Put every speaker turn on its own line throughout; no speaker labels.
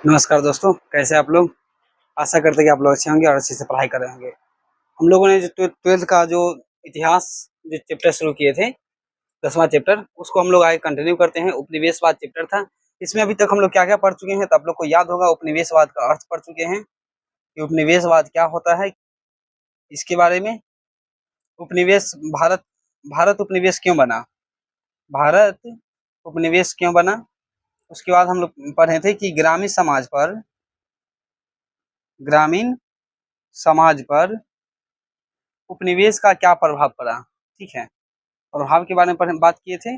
नमस्कार दोस्तों, कैसे आप लोग। आशा करते हैं कि आप लोग अच्छे होंगे और अच्छे से पढ़ाई कर रहे होंगे। हम लोगों ने जो ट्वेल्थ का जो इतिहास जो चैप्टर शुरू किए थे, 10वां चैप्टर, उसको हम लोग आगे कंटिन्यू करते हैं। उपनिवेशवाद चैप्टर था। इसमें अभी तक हम लोग क्या-क्या पढ़ चुके हैं, तो आप लोग को याद होगा उपनिवेशवाद का अर्थ पढ़ चुके हैं कि उपनिवेशवाद क्या होता है, इसके बारे में। उपनिवेश भारत भारत उपनिवेश क्यों बना? भारत उपनिवेश क्यों बना? उसके बाद हम लोग पढ़े थे कि ग्रामीण समाज पर उपनिवेश का क्या प्रभाव पड़ा, ठीक है। प्रभाव के बारे में बात किए थे।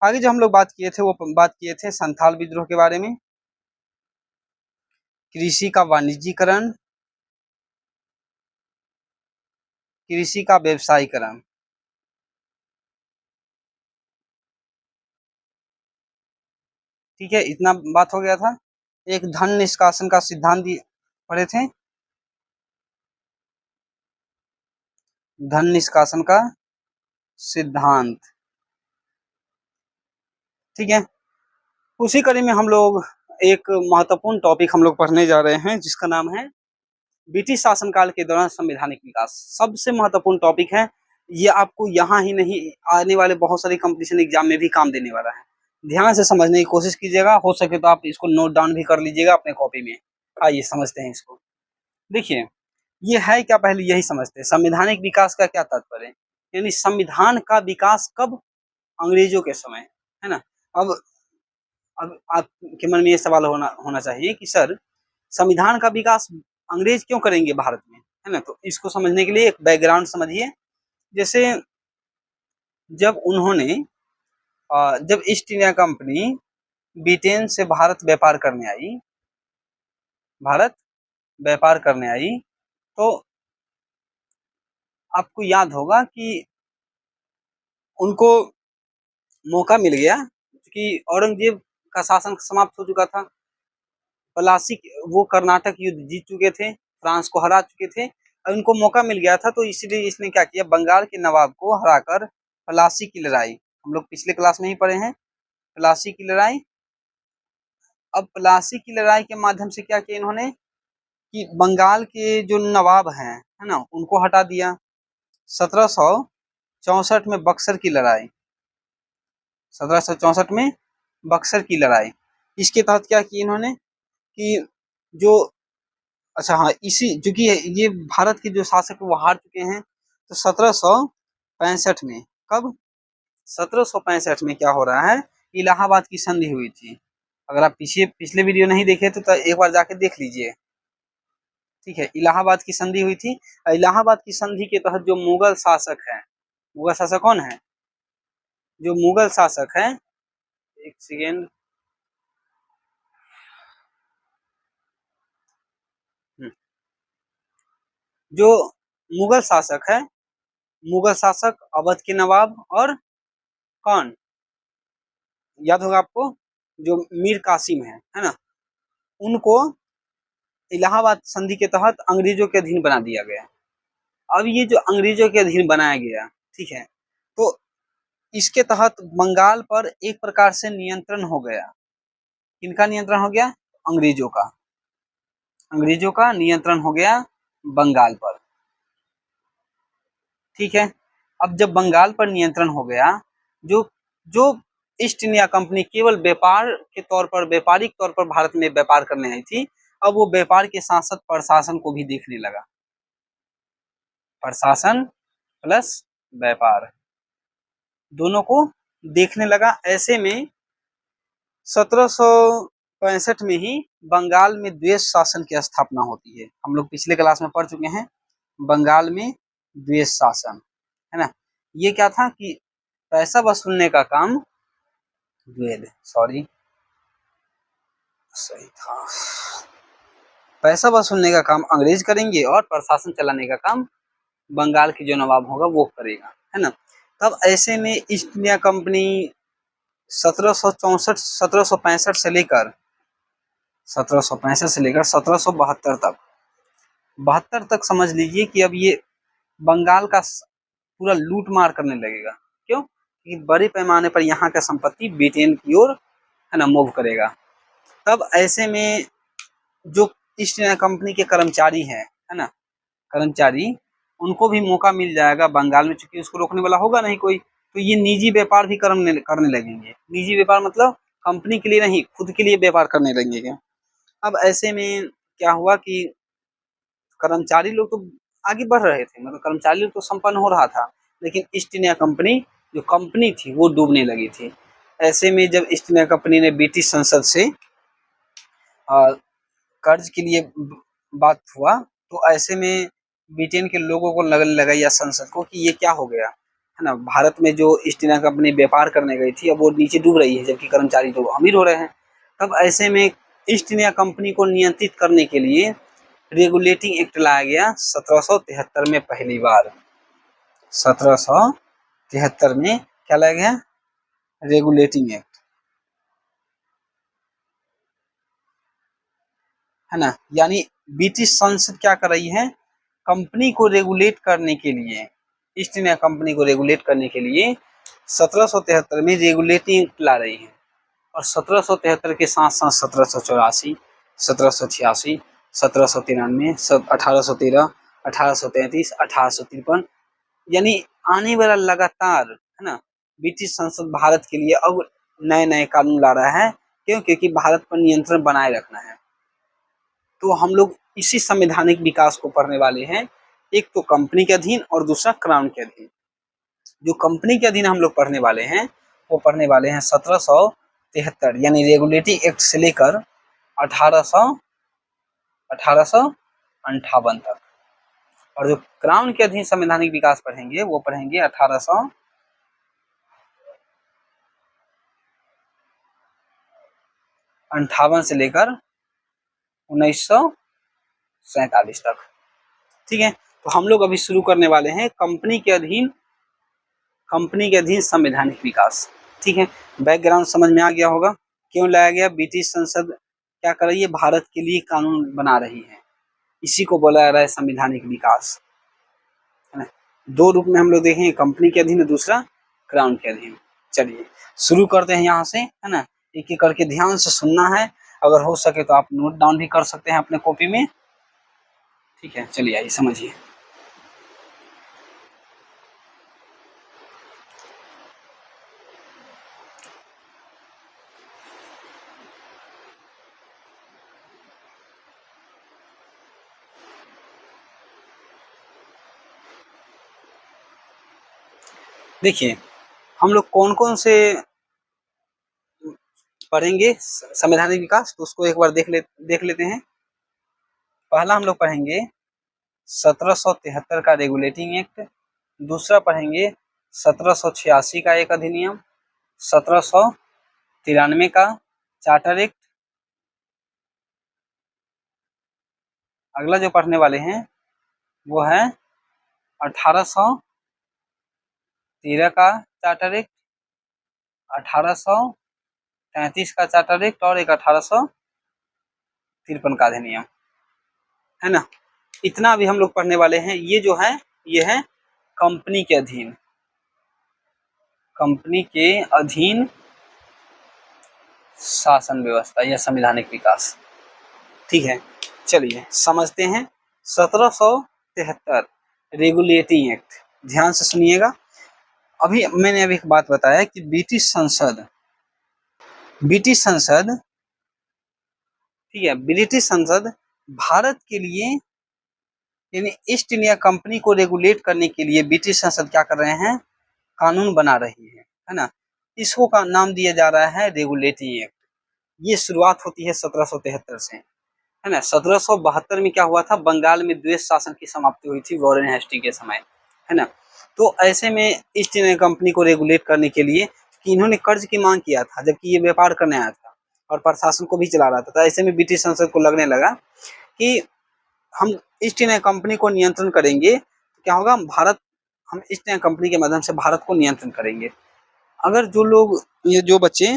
आगे जो हम लोग बात किए थे वो बात किए थे संथाल विद्रोह के बारे में, कृषि का वाणिज्यीकरण, कृषि का व्यवसायीकरण, ठीक है। इतना बात हो गया था। एक धन निष्कासन का सिद्धांत पढ़े थे, धन निष्कासन का सिद्धांत, ठीक है। उसी कड़ी में हम लोग एक महत्वपूर्ण टॉपिक हम लोग पढ़ने जा रहे हैं, जिसका नाम है ब्रिटिश शासनकाल के दौरान संवैधानिक विकास। सबसे महत्वपूर्ण टॉपिक है ये। आपको यहाँ ही नहीं, आने वाले बहुत सारे कंपटीशन एग्जाम में भी काम देने वाला है। ध्यान से समझने की कोशिश कीजिएगा, हो सके तो आप इसको नोट डाउन भी कर लीजिएगा अपने कॉपी में। आइए समझते हैं इसको। देखिए, ये है क्या, पहले यही समझते हैं। संवैधानिक विकास का क्या तात्पर्य है, यानी संविधान का विकास कब? अंग्रेजों के समय, है ना। अब अब आपके मन में ये सवाल होना होना चाहिए कि सर, संविधान का विकास अंग्रेज क्यों करेंगे भारत में, है ना। तो इसको समझने के लिए एक बैकग्राउंड समझिए। जैसे जब ईस्ट इंडिया कंपनी ब्रिटेन से भारत व्यापार करने आई, तो आपको याद होगा कि उनको मौका मिल गया कि औरंगजेब का शासन समाप्त हो चुका था। प्लासी वो कर्नाटक युद्ध जीत चुके थे, फ्रांस को हरा चुके थे। और उनको मौका मिल गया था, तो इसलिए इसने क्या किया, बंगाल के नवाब को हराकर प्लासी की लड़ाई, हम लोग पिछले क्लास में ही पढ़े हैं, प्लासी की लड़ाई। अब प्लासी की लड़ाई के माध्यम से क्या किया इन्होंने कि बंगाल के जो नवाब हैं, है ना, उनको हटा दिया। 1764 में बक्सर की लड़ाई, 1764 में बक्सर की लड़ाई, इसके तहत क्या किया इन्होंने कि जो, अच्छा हाँ, इसी चूंकि ये भारत के जो शासक वो हार चुके हैं, तो 1765 में, कब? 1765 में क्या हो रहा है, इलाहाबाद की संधि हुई थी। अगर आप पिछले वीडियो नहीं देखे तो एक बार जाके देख लीजिए, ठीक है। इलाहाबाद की संधि हुई थी। इलाहाबाद की संधि के तहत जो मुगल शासक है, मुगल शासक कौन है? जो मुगल शासक है, एक सेकेंड, जो मुगल शासक है, मुगल शासक अवध के नवाब और कौन, याद होगा आपको, जो मीर कासिम है ना, उनको इलाहाबाद संधि के तहत अंग्रेजों के अधीन बना दिया गया। अब ये जो अंग्रेजों के अधीन बनाया गया, ठीक है, तो इसके तहत बंगाल पर एक प्रकार से नियंत्रण हो गया। किनका नियंत्रण हो गया? अंग्रेजों का। अंग्रेजों का नियंत्रण हो गया बंगाल पर, ठीक है। अब जब बंगाल पर नियंत्रण हो गया, जो जो ईस्ट इंडिया कंपनी केवल व्यापार के तौर पर, व्यापारिक तौर पर भारत में व्यापार करने आई थी, अब वो व्यापार के साथ साथ प्रशासन को भी देखने लगा। प्रशासन प्लस व्यापार दोनों को देखने लगा। ऐसे में 1765 में ही बंगाल में द्वेष शासन की स्थापना होती है। हम लोग पिछले क्लास में पढ़ चुके हैं, बंगाल में द्वेष शासन, है ना। ये क्या था कि पैसा वसूलने का काम, सही था, पैसा वसूलने का काम अंग्रेज करेंगे और प्रशासन चलाने का काम बंगाल की जो नवाब होगा वो करेगा, है ना। तब ऐसे में ईस्ट इंडिया कंपनी 1765 से लेकर 1772 तक, 72 तक समझ लीजिए कि अब ये बंगाल का पूरा लूट मार करने लगेगा। क्यों? कि बड़े पैमाने पर यहाँ का संपत्ति ब्रिटेन की ओर, है ना, मूव करेगा। तब ऐसे में जो ईस्ट इंडिया कंपनी के कर्मचारी हैं, है ना, कर्मचारी, उनको भी मौका मिल जाएगा बंगाल में, चूंकि उसको रोकने वाला होगा नहीं कोई, तो ये निजी व्यापार भी करने लगेंगे। निजी व्यापार मतलब कंपनी के लिए नहीं, खुद के लिए व्यापार करने लगेंगे। अब ऐसे में क्या हुआ कि कर्मचारी लोग तो आगे बढ़ रहे थे, मतलब कर्मचारी लोग तो संपन्न हो रहा था, लेकिन ईस्ट इंडिया कंपनी जो कंपनी थी वो डूबने लगी थी। ऐसे में जब ईस्ट इंडिया कंपनी ने ब्रिटिश संसद से कर्ज के लिए बात हुआ, तो ऐसे में ब्रिटेन के लोगों को लगने लगा या संसद को कि ये क्या हो गया, है ना, भारत में जो ईस्ट इंडिया कंपनी व्यापार करने गई थी अब वो नीचे डूब रही है, जबकि कर्मचारी तो अमीर हो रहे हैं। तब ऐसे में ईस्ट इंडिया कंपनी को नियंत्रित करने के लिए रेगुलेटिंग एक्ट लाया गया 1773 में पहली बार। 1773 में क्या लाया गया? रेगुलेटिंग एक्ट, है ना। यानी ब्रिटिश संसद क्या कर रही है? कंपनी को रेगुलेट करने के लिए, ईस्ट इंडिया कंपनी को रेगुलेट करने के लिए 1773 में रेगुलेटिंग एक्ट ला रही है। और 1773 के साथ साथ 1784, 1786, 1793, 1813, 1833, 1853, यानी आने वाला लगातार, है ना, ब्रिटिश संसद भारत के लिए अब नए नए कानून ला रहा है। क्यों? क्योंकि भारत पर नियंत्रण बनाए रखना है। तो हम लोग इसी संवैधानिक विकास को पढ़ने वाले हैं, एक तो कंपनी के अधीन और दूसरा क्राउन के अधीन। जो कंपनी के अधीन हम लोग पढ़ने वाले हैं वो पढ़ने वाले हैं 1773 यानी रेगुलेटिंग एक्ट से लेकर 1858 तक। और जो क्राउन के अधीन संवैधानिक विकास पढ़ेंगे वो पढ़ेंगे 1858 से लेकर 1947 तक। ठीक है, तो हम लोग अभी शुरू करने वाले हैं कंपनी के अधीन संवैधानिक विकास। ठीक है, बैकग्राउंड समझ में आ गया होगा क्यों लाया गया। ब्रिटिश संसद क्या कर रही है? भारत के लिए कानून बना रही है, इसी को बोला जा रहा है संवैधानिक विकास, है ना। दो रूप में हम लोग देखेंगे, कंपनी के अधीन और दूसरा क्राउन के अधीन। चलिए शुरू करते हैं यहाँ से, है ना। एक एक करके ध्यान से सुनना है, अगर हो सके तो आप नोट डाउन भी कर सकते हैं अपने कॉपी में। ठीक है, चलिए आइए समझिए। देखिए हम लोग कौन कौन से पढ़ेंगे संवैधानिक विकास, तो उसको एक बार देख लेते हैं। पहला हम लोग पढ़ेंगे 1773 का रेगुलेटिंग एक्ट, दूसरा पढ़ेंगे 1786 का एक अधिनियम, 1793 का चार्टर एक्ट। अगला जो पढ़ने वाले हैं वो है 1813 का चार्टर एक्ट, 1833 का चार्टर एक्ट और एक 1853 का अधिनियम, है ना। इतना भी हम लोग पढ़ने वाले हैं। ये जो है ये है कंपनी के अधीन शासन व्यवस्था या संवैधानिक विकास। ठीक है, चलिए समझते हैं। 1773 रेगुलेटिंग एक्ट, ध्यान से सुनिएगा। मैंने अभी एक बात बताया कि ब्रिटिश संसद, ठीक है, ब्रिटिश संसद भारत के लिए यानी ईस्ट इंडिया कंपनी को रेगुलेट करने के लिए ब्रिटिश संसद क्या कर रहे हैं? कानून बना रही है ना। इसको का नाम दिया जा रहा है रेगुलेटिंग एक्ट। ये शुरुआत होती है 1773 से, है ना। 1772 में क्या हुआ था? बंगाल में द्वेष शासन की समाप्ति हुई थी वॉरेन हेस्टी के समय, है ना। तो ऐसे में ईस्ट इंडिया कंपनी को रेगुलेट करने के लिए कि इन्होंने कर्ज की मांग किया था, जबकि ये व्यापार करने आया था और प्रशासन को भी चला रहा था। तो ऐसे में ब्रिटिश संसद को लगने लगा कि हम ईस्ट इंडिया कंपनी को नियंत्रण करेंगे तो क्या होगा? हम ईस्ट इंडिया कंपनी के माध्यम से भारत को नियंत्रण करेंगे। अगर जो बच्चे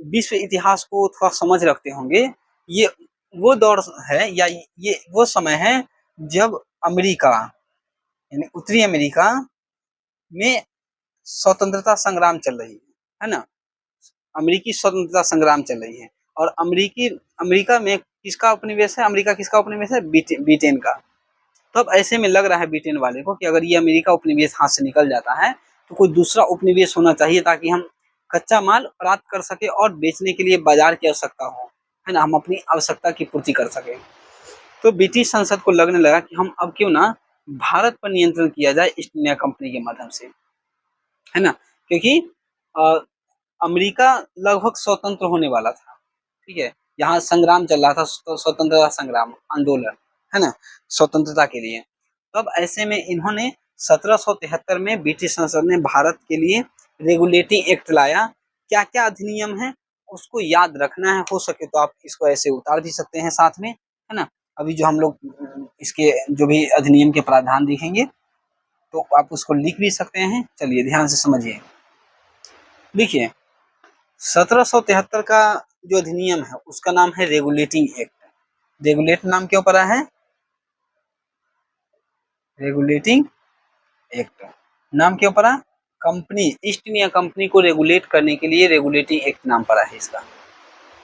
विश्व इतिहास को थोड़ा समझ रखते होंगे, ये वो दौर है या ये वो समय है जब अमेरिका यानी उत्तरी अमेरिका में स्वतंत्रता संग्राम चल रही है ना। अमेरिकी स्वतंत्रता संग्राम चल रही है और अमेरिका में किसका उपनिवेश है, अमेरिका किसका उपनिवेश है, ब्रिटेन का। तो अब ऐसे में लग रहा है ब्रिटेन वाले को कि अगर ये अमेरिका उपनिवेश हाथ से निकल जाता है तो कोई दूसरा उपनिवेश होना चाहिए ताकि हम कच्चा माल प्राप्त कर सके और बेचने के लिए बाजार की आवश्यकता हो, है ना, हम अपनी आवश्यकता की पूर्ति कर सके। तो ब्रिटिश संसद को लगने लगा कि हम अब क्यों ना भारत पर नियंत्रण किया जाए ईस्ट इंडिया कंपनी के माध्यम से, है ना, क्योंकि अमेरिका लगभग स्वतंत्र होने वाला था, ठीक है, यहाँ संग्राम चल रहा था, स्वतंत्रता संग्राम आंदोलन, है ना, स्वतंत्रता के लिए। तब ऐसे में इन्होंने 1773 में ब्रिटिश संसद ने भारत के लिए रेगुलेटिंग एक्ट लाया। क्या क्या अधिनियम है उसको याद रखना है, हो सके तो आप इसको ऐसे उतार भी सकते हैं साथ में, है ना। अभी जो हम लोग इसके जो भी अधिनियम के प्रावधान देखेंगे तो आप उसको लिख भी सकते हैं। चलिए ध्यान से समझिए। देखिए 1773 का जो अधिनियम है उसका नाम है रेगुलेटिंग एक्ट। रेगुलेट नाम क्यों पड़ा है, रेगुलेटिंग एक्ट नाम क्यों पड़ा, कंपनी ईस्ट इंडिया कंपनी को रेगुलेट करने के लिए रेगुलेटिंग एक्ट नाम पड़ा है इसका,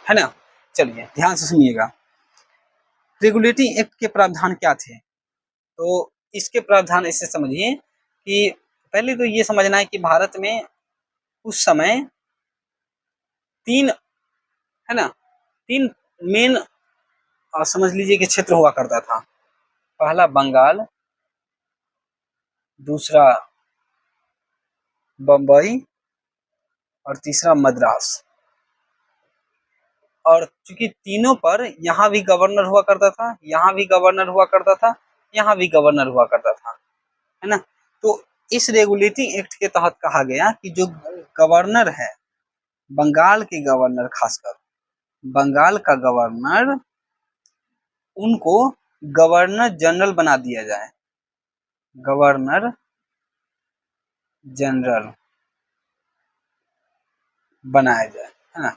है ना। चलिए ध्यान से सुनिएगा। रेगुलेटिंग एक्ट के प्रावधान क्या थे, तो इसके प्रावधान ऐसे समझिए कि पहले तो ये समझना है कि भारत में उस समय तीन, है ना, तीन मेन समझ लीजिए कि क्षेत्र हुआ करता था। पहला बंगाल, दूसरा बम्बई और तीसरा मद्रास। और चूंकि तीनों पर यहाँ भी गवर्नर हुआ करता था, यहाँ भी गवर्नर हुआ करता था, यहाँ भी गवर्नर हुआ करता था, है ना। तो इस रेगुलेटिंग एक्ट के तहत कहा गया कि जो गवर्नर है, बंगाल के गवर्नर, खासकर बंगाल का गवर्नर, उनको गवर्नर जनरल बना दिया जाए, गवर्नर जनरल बनाया जाए, है ना।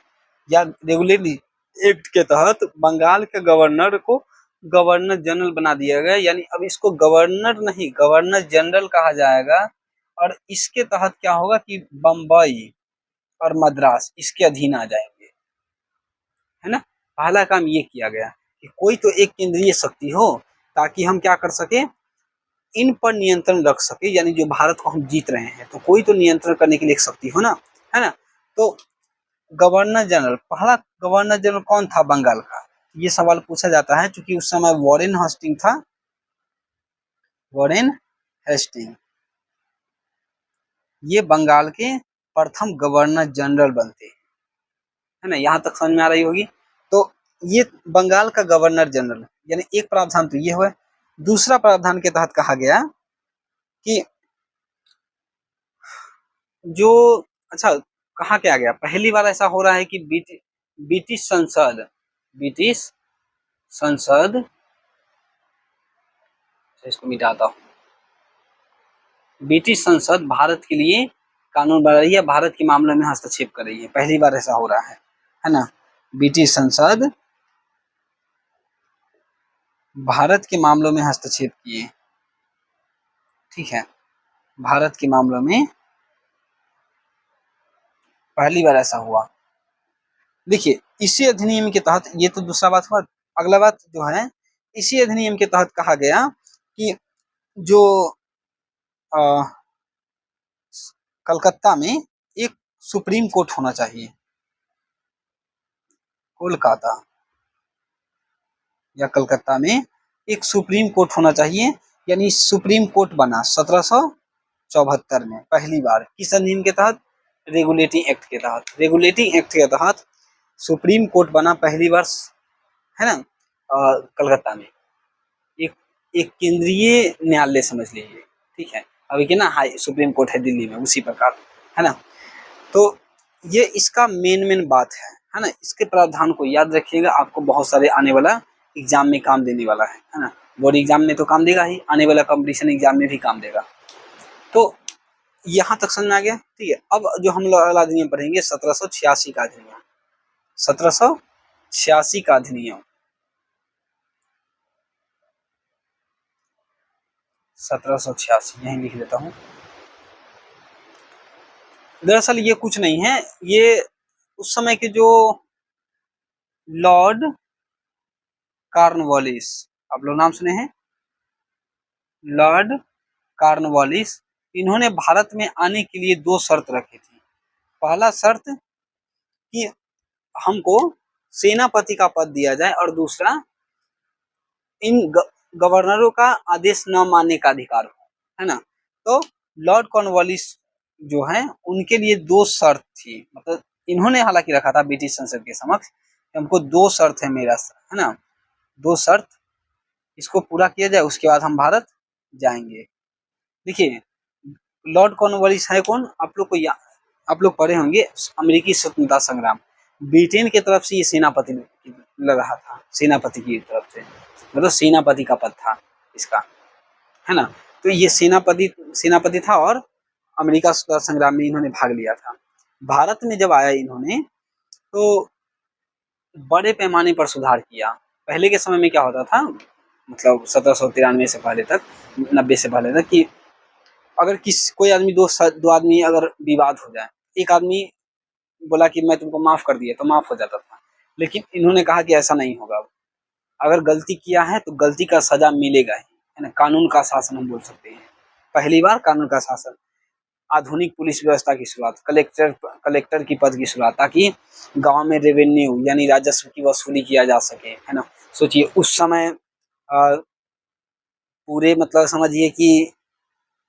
या रेगुलेटिंग एक्ट के तहत बंगाल के गवर्नर को गवर्नर जनरल बना दिया गया, यानी अब इसको गवर्नर नहीं गवर्नर जनरल कहा जाएगा। और इसके तहत क्या होगा कि बम्बई और मद्रास इसके अधीन आ जाएंगे, है ना। पहला काम ये किया गया कि कोई तो एक केंद्रीय शक्ति हो ताकि हम क्या कर सके, इन पर नियंत्रण रख सके, यानी जो भारत को हम जीत रहे हैं तो कोई तो नियंत्रण करने के लिए एक शक्ति हो ना, है ना। तो गवर्नर जनरल, पहला गवर्नर जनरल कौन था बंगाल का, ये सवाल पूछा जाता है क्योंकि उस समय वॉरेन हेस्टिंग था, वॉरेन हेस्टिंग, ये बंगाल के प्रथम गवर्नर जनरल बनते, है ना। यहाँ तक समझ में आ रही होगी। तो ये बंगाल का गवर्नर जनरल, यानी एक प्रावधान तो ये हुआ। दूसरा प्रावधान के तहत कहा गया कि जो, अच्छा कहा क्या गया, पहली बार ऐसा हो रहा है कि ब्रिटिश संसद, ब्रिटिश संसद, इसको मिटाता हूँ, ब्रिटिश संसद भारत के लिए कानून बना रही है, भारत के मामलों में हस्तक्षेप कर रही है, पहली बार ऐसा हो रहा है ना। ब्रिटिश संसद भारत के मामलों में हस्तक्षेप किए, ठीक है, भारत के मामलों में पहली बार ऐसा हुआ। देखिए इसी अधिनियम के तहत, ये तो दूसरा बात हुआ, अगला बात जो है, इसी अधिनियम के तहत कहा गया कि जो कलकत्ता में एक सुप्रीम कोर्ट होना चाहिए, कोलकाता या कलकत्ता में एक सुप्रीम कोर्ट होना चाहिए, यानी सुप्रीम कोर्ट बना 1774 में पहली बार, किस अधिनियम के तहत, रेगुलेटिंग एक्ट के तहत। रेगुलेटिंग एक्ट के तहत सुप्रीम कोर्ट बना पहली बार, है ना, कलकत्ता में, एक एक केंद्रीय न्यायालय समझ लीजिए, ठीक है। अभी के ना हाई सुप्रीम कोर्ट है दिल्ली में, उसी प्रकार, है ना। तो ये इसका मेन बात है ना। इसके प्रावधान को याद रखिएगा, आपको बहुत सारे आने वाला एग्जाम में काम देने वाला है ना। बोर्ड एग्जाम में तो काम देगा ही, आने वाला कंपटीशन एग्जाम में भी काम देगा। तो यहाँ तक समझ में आ गया, ठीक है। अब जो हम लोग अगला अधिनियम पढ़ेंगे 1786 का अधिनियम, 1786 का अधिनियम, 1786 यहीं लिख देता हूँ। दरअसल ये कुछ नहीं है, ये उस समय के जो लॉर्ड कॉर्नवालिस, आप लोग नाम सुने हैं, लॉर्ड कॉर्नवालिस। इन्होंने भारत में आने के लिए 2 शर्त रखी थी। पहला शर्त कि हमको सेनापति का पद दिया जाए और दूसरा इन गवर्नरों का आदेश न मानने का अधिकार हो, है ना। तो लॉर्ड कॉर्नवालिस जो है उनके लिए 2 शर्त थी, मतलब इन्होंने हालांकि रखा था ब्रिटिश संसद के समक्ष कि हमको 2 शर्त है मेरा, है ना, 2 शर्त, इसको पूरा किया जाए उसके बाद हम भारत जाएंगे। देखिए लॉर्ड कॉर्नवालिस है कौन, आप लोग पढ़े होंगे अमेरिकी स्वतंत्रता संग्राम, ब्रिटेन की तरफ से ये सेनापति लड़ रहा था, सेनापति की तरफ से, मतलब सेनापति का पद था इसका, है ना। तो ये सेनापति था और अमेरिका स्वतंत्रता संग्राम में इन्होंने भाग लिया था। भारत में जब आया इन्होंने तो बड़े पैमाने पर सुधार किया। पहले के समय में क्या होता था, मतलब 1793 से पहले तक, 90 से पहले तक, कि अगर कोई आदमी दो आदमी अगर विवाद हो जाए, एक आदमी बोला कि मैं तुमको माफ कर दिया तो माफ हो जाता था, लेकिन इन्होंने कहा कि ऐसा नहीं होगा, अगर गलती किया है तो गलती का सजा मिलेगा ही, है ना। कानून का शासन हम बोल सकते हैं, पहली बार कानून का शासन, आधुनिक पुलिस व्यवस्था की शुरुआत, कलेक्टर की पद की शुरुआत, ताकि गांव में रेवेन्यू यानी राजस्व की वसूली किया जा सके, है ना। सोचिए उस समय पूरे मतलब समझिए कि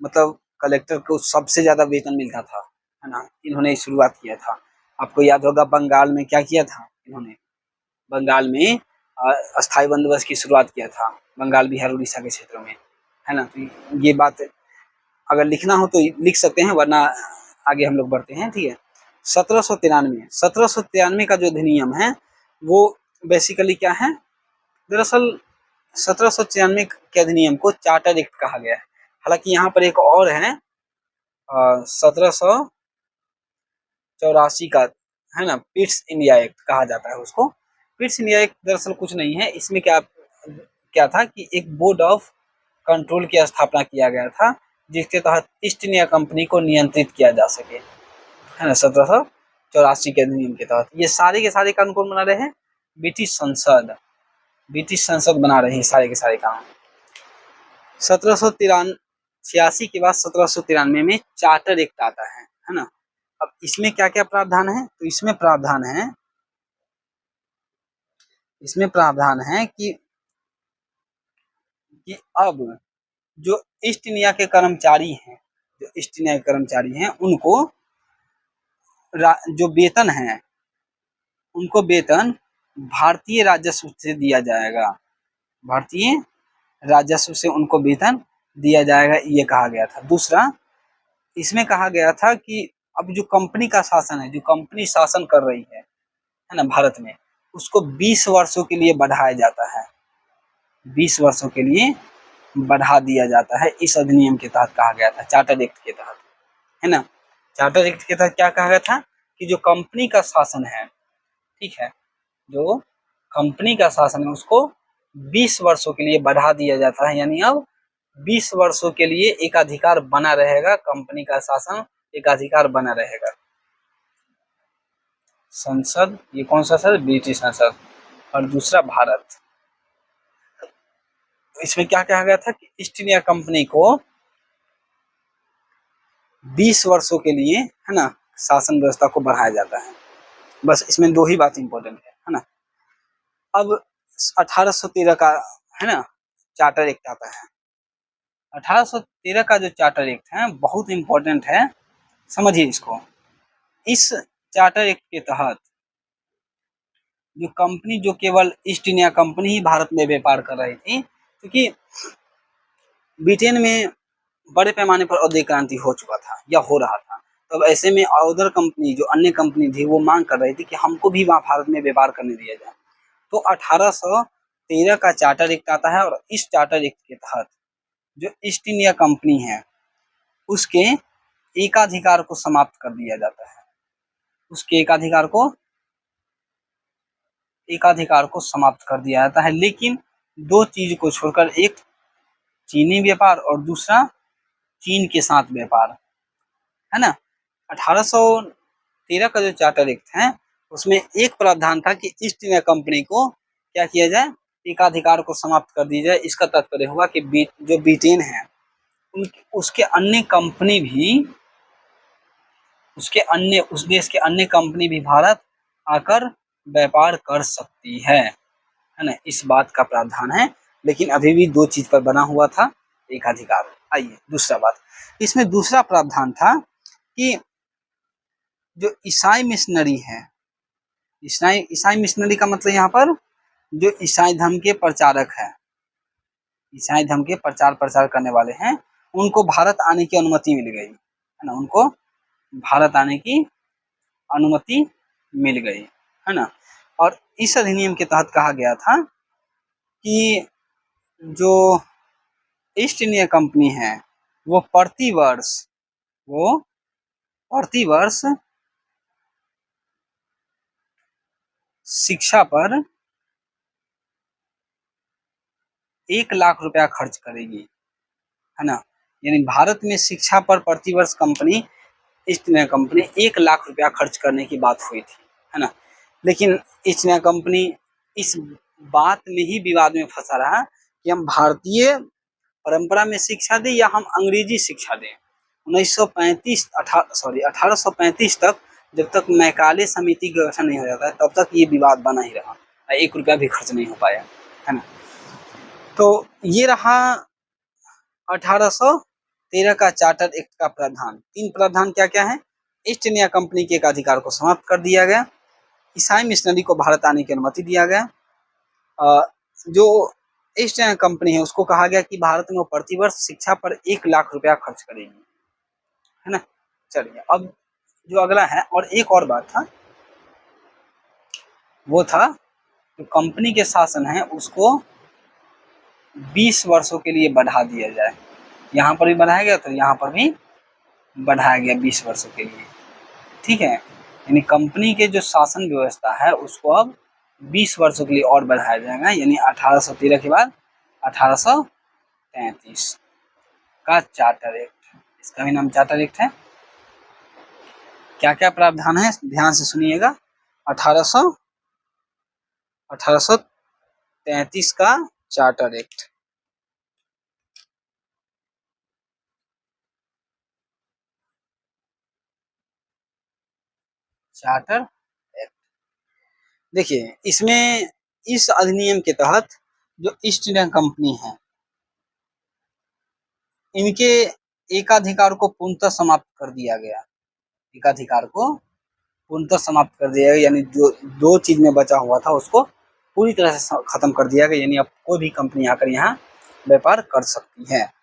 मतलब कलेक्टर को सबसे ज्यादा वेतन मिलता था, है ना। इन्होंने शुरुआत किया था। आपको याद होगा बंगाल में क्या किया था इन्होंने, बंगाल में अस्थायी बंदोबस्त की शुरुआत किया था, बंगाल बिहार उड़ीसा के क्षेत्रों में, है ना। तो ये बात अगर लिखना हो तो लिख सकते हैं, वरना आगे हम लोग बढ़ते हैं, ठीक है। 1793 का जो अधिनियम है वो बेसिकली क्या है, दरअसल 1793 के अधिनियम को चार्टर एक्ट कहा गया है। हालांकि यहाँ पर एक और है 1784 का, है ना, पिट्स इंडिया एक्ट कहा जाता है उसको। पिट्स इंडिया एक्ट दरअसल कुछ नहीं है, इसमें क्या क्या था कि एक बोर्ड ऑफ कंट्रोल की स्थापना किया गया था, जिसके तहत ईस्ट इंडिया कंपनी को नियंत्रित किया जा सके, है ना। 1784 के अधिनियम के तहत ये सारे के सारे कानून कौन बना रहे हैं, ब्रिटिश संसद बना रही है सारे के सारे कानून। 1786 के बाद 1793 में चार्टर एक्ट आता है ना। अब इसमें क्या क्या प्रावधान है, तो इसमें प्रावधान है कि अब जो ईस्ट इंडिया के कर्मचारी हैं, उनको जो वेतन है, उनको वेतन भारतीय राजस्व से दिया जाएगा, भारतीय राजस्व से उनको वेतन दिया जाएगा, ये कहा गया था। दूसरा इसमें कहा गया था कि अब जो कंपनी का शासन है, जो कंपनी शासन कर रही है ना भारत में, उसको 20 वर्षों के लिए बढ़ाया जाता है, 20 वर्षों के लिए बढ़ा दिया जाता है। इस अधिनियम के तहत कहा गया था, चार्टर एक्ट के तहत, है ना। चार्टर एक्ट के तहत क्या कहा गया था कि जो कंपनी का शासन है, ठीक है, जो कंपनी का शासन है उसको 20 वर्षों के लिए बढ़ा दिया जाता है, यानी अब 20 वर्षों के लिए एकाधिकार बना रहेगा, कंपनी का शासन एकाधिकार बना रहेगा। संसद, ये कौन सा सर, ब्रिटिश संसद, और दूसरा भारत। इसमें क्या कहा गया था कि ईस्ट इंडिया कंपनी को 20 वर्षों के लिए, है ना, शासन व्यवस्था को बढ़ाया जाता है। बस इसमें 2 ही बात इंपॉर्टेंट है ना। अब 1813 का, है ना, चार्टर एक्ट आता है। 1813 का जो चार्टर एक्ट है बहुत इंपॉर्टेंट है, समझिए इसको। इस चार्टर एक्ट के तहत जो कंपनी, जो केवल ईस्ट इंडिया कंपनी ही भारत में व्यापार कर रही थी, क्योंकि ब्रिटेन में बड़े पैमाने पर औद्योगिक क्रांति हो चुका था या हो रहा था, तब ऐसे में अदर कंपनी, जो अन्य कंपनी थी, वो मांग कर रही थी कि हमको भी वहाँ भारत में व्यापार करने दिया जाए। तो 1813 का चार्टर एक्ट आता है, और इस चार्टर एक्ट के तहत जो ईस्ट इंडिया कंपनी है उसके एकाधिकार को समाप्त कर दिया जाता है, उसके एकाधिकार को समाप्त कर दिया जाता है। लेकिन 2 चीज को छोड़कर, एक चीनी व्यापार और दूसरा चीन के साथ व्यापार, है ना। 1813 का जो चार्टर एक्ट है उसमें एक प्रावधान था कि ईस्ट इंडिया कंपनी को क्या किया जाए, एकाधिकार को समाप्त कर दिया जाए। इसका तात्पर्य होगा कि जो ब्रिटेन है उसके अन्य कंपनी भी उस देश के अन्य कंपनी भी भारत आकर व्यापार कर सकती है ना, इस बात का प्रावधान है। लेकिन अभी भी दो चीज पर बना हुआ था, एकाधिकार। आइए दूसरा बात, इसमें दूसरा प्रावधान था कि जो ईसाई मिशनरी है, ईसाई मिशनरी का मतलब यहाँ पर जो ईसाई धर्म के प्रचारक है, ईसाई धर्म के प्रचार करने वाले हैं, उनको भारत आने की अनुमति मिल गई है ना, उनको भारत आने की अनुमति मिल गई है ना। और इस अधिनियम के तहत कहा गया था कि जो ईस्ट इंडिया कंपनी है वो प्रति वर्ष शिक्षा पर 1 लाख रुपया खर्च करेगी है ना। यानी भारत में शिक्षा पर प्रतिवर्ष company east India company 1 lakh रुपया खर्च करने की बात हुई थी है ना। लेकिन ईस्ट इंडिया कंपनी इस बात में ही विवाद में फंसा रहा कि हम भारतीय परंपरा में शिक्षा दें या हम अंग्रेजी शिक्षा दें। 1835 तक, जब तक मैकाले समिति का गठन नहीं हो जाता है तब तक ये विवाद बना ही रहा, 1 रुपया भी खर्च नहीं हो पाया है ना। तो ये रहा 1813 का चार्टर एक्ट का प्रावधान। 3 प्रावधान क्या क्या है? ईस्ट इंडिया कंपनी के अधिकार को समाप्त कर दिया गया, ईसाई मिशनरी को भारत आने की अनुमति दिया गया, जो ईस्ट इंडिया कंपनी है उसको कहा गया कि भारत में वो प्रतिवर्ष शिक्षा पर 1 लाख रुपया खर्च करेगी है ना। चलिए अब जो अगला है, और एक और बात था, वो था जो कंपनी के शासन है उसको 20 वर्षों के लिए बढ़ा दिया जाए। यहाँ पर भी बढ़ाया गया तो यहाँ पर भी बढ़ाया गया 20 वर्षों के लिए, ठीक है। यानी कंपनी के जो शासन व्यवस्था है उसको अब 20 वर्षों के लिए और बढ़ाया जाएगा, यानी 1813 के बाद 1833 का चार्टर एक्ट, इसका भी नाम चार्टर एक्ट है। क्या क्या प्रावधान है ध्यान से सुनिएगा। 1833 का चार्टर एक्ट। चार्टर एक्ट देखिए, इसमें इस अधिनियम के तहत जो ईस्ट इंडिया कंपनी है इनके एकाधिकार को पूर्णतः समाप्त कर दिया गया, एकाधिकार को पूर्णतः समाप्त कर दिया गया, यानी जो 2 चीज में बचा हुआ था उसको पूरी तरह से खत्म कर दिया गया, यानी अब कोई भी कंपनी आकर यहाँ व्यापार कर सकती है।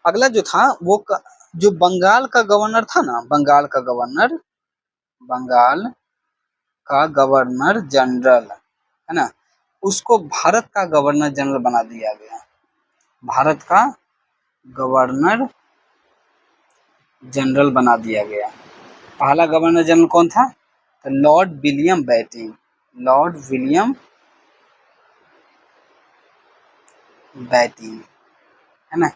अगला जो था वो जो बंगाल का गवर्नर था ना, बंगाल का गवर्नर जनरल है ना, उसको भारत का गवर्नर जनरल बना दिया गया। भारत का गवर्नर जनरल बना दिया गया। पहला गवर्नर जनरल कौन था? तो लॉर्ड विलियम बैटिंग है ना।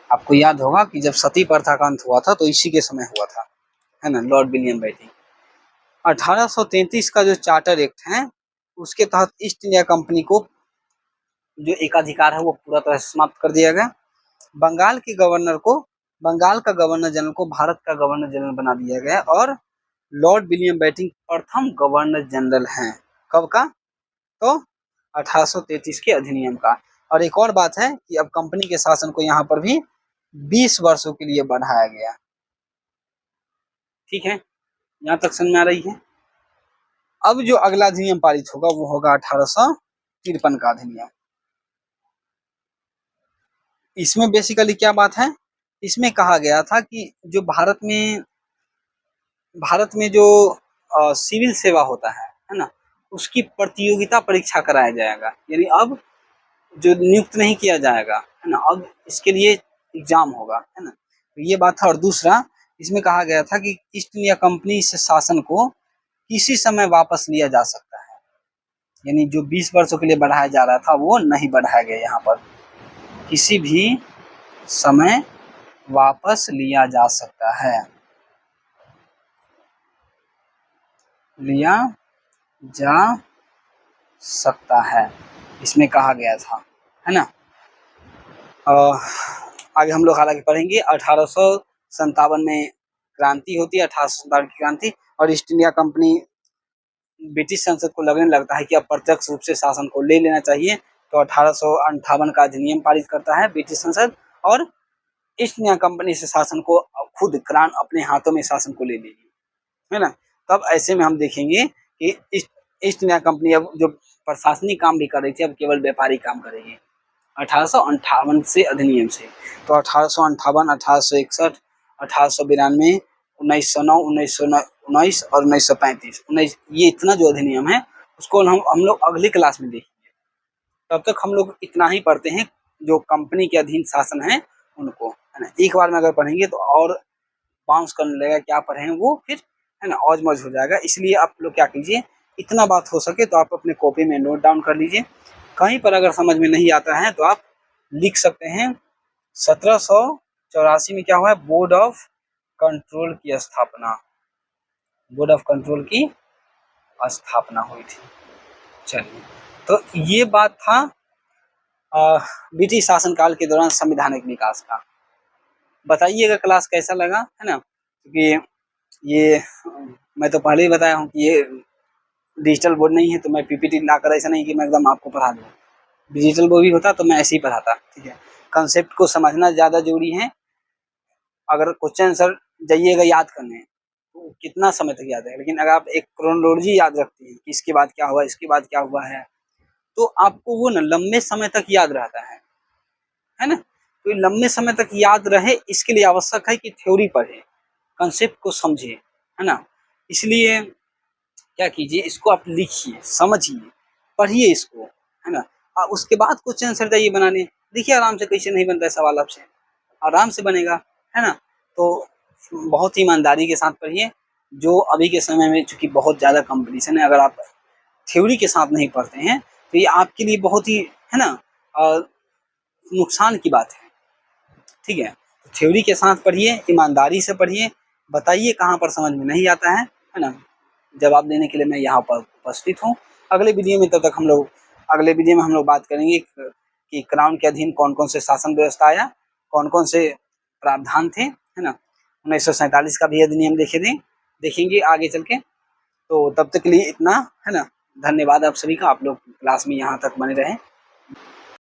आपको याद होगा कि जब सती प्रथा का अंत हुआ था तो इसी के समय हुआ था है ना, लॉर्ड विलियम बैटिंग। 1833 का जो चार्टर एक्ट है उसके तहत ईस्ट इंडिया कंपनी को जो एकाधिकार है वो पूरा तरह से समाप्त कर दिया गया। बंगाल का गवर्नर जनरल को भारत का गवर्नर जनरल बना दिया गया, और लॉर्ड विलियम बैटिंग प्रथम गवर्नर जनरल हैं। कब का? तो 1833 के अधिनियम का। और एक और बात है कि अब कंपनी के शासन को यहाँ पर भी 20 वर्षों के लिए बढ़ाया गया, ठीक है, यहाँ तक समझ में आ रही है। अब जो अगला अधिनियम पारित होगा वो होगा 1853 का अधिनियम। इसमें बेसिकली क्या बात है, इसमें कहा गया था कि जो भारत में जो सिविल सेवा होता है ना, उसकी प्रतियोगिता परीक्षा कराया जाएगा, यानी अब जो नियुक्त नहीं किया जाएगा है ना, अब इसके लिए एग्जाम होगा है ना, तो ये बात था। और दूसरा इसमें कहा गया था कि ईस्ट इंडिया कंपनी से शासन को किसी समय वापस लिया जा सकता है, यानी जो 20 वर्षों के लिए बढ़ाया जा रहा था वो नहीं बढ़ाया गया, यहाँ पर किसी भी समय वापस लिया जा सकता है। लिया जा सकता है, इसमें कहा गया था, है ना। आगे हम लोग हालांकि पढ़ेंगे 1857 में क्रांति होती है, 1857 की क्रांति, और ईस्ट इंडिया कंपनी ब्रिटिश संसद को लगने लगता है कि अब प्रत्यक्ष रूप से शासन को ले लेना चाहिए, तो 1858 का अधिनियम पारित करता है ब्रिटिश संसद, और ईस्ट इंडिया कंपनी से शासन को खुद क्राउन अपने हाथों में शासन को ले लेगी, है ना। तब ऐसे में हम देखेंगे कि ईस्ट इंडिया कंपनी अब जो प्रशासनिक काम भी कर रही थी, अब केवल व्यापारिक काम करेगी 1858 से अधिनियम से। तो 1858, 1861, 1892, 1909, 1919 और 1935, ये इतना जो अधिनियम है उसको हम लोग अगली क्लास में देखेंगे। तब तक हम लोग इतना ही पढ़ते हैं जो कंपनी के अधीन शासन है उनको, है ना। एक बार में अगर पढ़ेंगे तो और बाउंस करने लगेगा, क्या पढ़े हैं वो फिर, है ना, औज मौज हो जाएगा। इसलिए आप लोग क्या कीजिए, इतना बात हो सके तो आप अपने कॉपी में नोट डाउन कर लीजिए। कहीं पर अगर समझ में नहीं आता है तो आप लिख सकते हैं। 1784 में क्या हुआ है, बोर्ड ऑफ कंट्रोल की स्थापना, बोर्ड ऑफ कंट्रोल की स्थापना हुई थी। चलिए, तो ये बात था ब्रिटिश शासनकाल के दौरान संवैधानिक विकास का। बताइएगा क्लास कैसा लगा, है ना, क्योंकि ये मैं तो पहले ही बताया हूँ कि ये डिजिटल बोर्ड नहीं है, तो मैं पीपीटी लाकर ऐसा नहीं कि मैं एकदम आपको पढ़ा दूँ। डिजिटल बोर्ड भी होता तो मैं ऐसे ही पढ़ाता, ठीक है। कंसेप्ट को समझना ज़्यादा जरूरी है। अगर क्वेश्चन आंसर जाइएगा याद करने तो कितना समय तक याद है, लेकिन अगर आप एक क्रोनोलॉजी याद रखते हैं कि इसके बाद क्या हुआ, इसके बाद क्या हुआ है, तो आपको वो ना लंबे समय तक याद रहता है ना। तो लंबे समय तक याद रहे इसके लिए आवश्यक है कि थ्योरी पढ़े, कंसेप्ट को समझे, है ना। इसलिए क्या कीजिए, इसको आप लिखिए, समझिए, पढ़िए इसको, है ना। और उसके बाद क्वेश्चन आंसर जाइए बनाने, देखिए आराम से कैसे नहीं बनता है सवाल, आपसे आराम से बनेगा, है ना। तो बहुत ही ईमानदारी के साथ पढ़िए। जो अभी के समय में चूंकि बहुत ज़्यादा कंपटीशन है, अगर आप थ्योरी के साथ नहीं पढ़ते हैं तो ये आपके लिए बहुत ही, है ना, नुकसान की बात है, ठीक है। थ्योरी के साथ पढ़िए, ईमानदारी से पढ़िए, बताइए कहाँ पर समझ में नहीं आता है ना। जवाब देने के लिए मैं यहाँ पर उपस्थित हूँ। अगले वीडियो में अगले वीडियो में हम लोग बात करेंगे कि क्राउन के अधीन कौन कौन से शासन व्यवस्था आया, कौन कौन से प्रावधान थे, है ना। 1947 का भी अधिनियम देखेंगे आगे चल के। तो तब तक के लिए इतना, है ना। धन्यवाद आप सभी का, आप लोग क्लास में यहाँ तक बने रहें।